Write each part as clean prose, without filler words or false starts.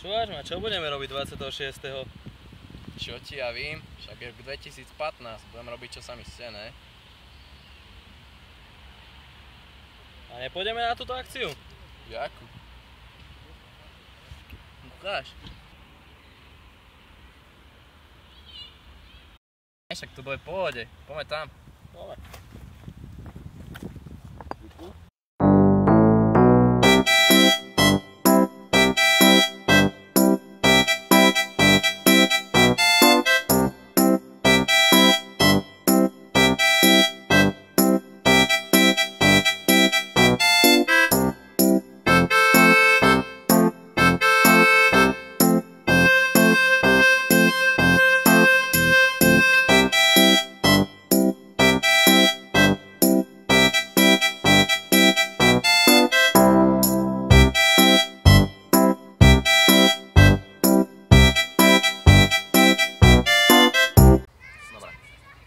Počúvaš ma, čo budeme robiť 26. Čo ti ja vím, však je 2015, budem robiť čo sa mi chce, ne? A nepôjdeme na túto akciu? Jakú? Ukáž. Však to bude v pohode, poďme tam. Poďme.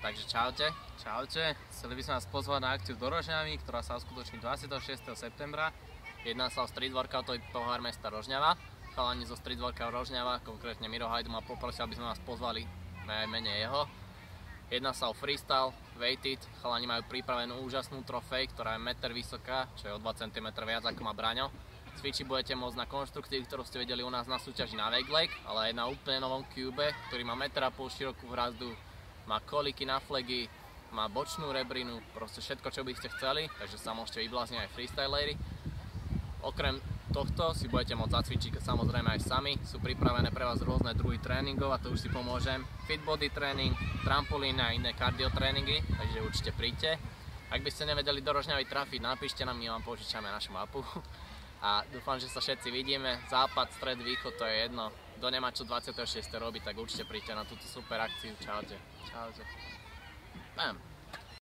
Takže čaute. Chceli by sme vás pozvať na akciu do Rožňavy, ktorá sa uskutoční 26. septembra. Jedná sa o street workoutový pohár mesta Rožňava. Chalani zo street workout Rožňava, konkrétne Miro Hajdu ma poprosil, aby sme vás pozvali aj mene jeho. Jedná sa o freestyle, weighted. Chalani majú pripravenú úžasnú trofej, ktorá je 1 m vysoká, čo je o 2 cm viac ako má Braňo. Cvičiť budete môcť na konštrukcii, ktorú ste videli u nás na súťaži na Wake Lake, ale aj na úplne novom cube, ktorý má 1,5 m širokú hrazdu. Má koliky na flagy, má bočnú rebrinu, proste všetko, čo by ste chceli, takže sa môžete vyblázniť aj freestylery. Okrem tohto si budete môcť zacvičiť samozrejme aj sami, sú pripravené pre vás rôzne druhy tréningov a to už si pomôžem. Fit body tréning, trampolín a iné cardio tréningy, takže určite príďte. Ak by ste nevedeli do Rožňavy trafiť, napíšte nám, my vám požičame našu mapu. A dúfam, že sa všetci vidíme, západ, stred, východ, to je jedno. Kto nemá čo 26. robiť, tak určite príďte na túto super akciu. Čaute. Čaute. Bam.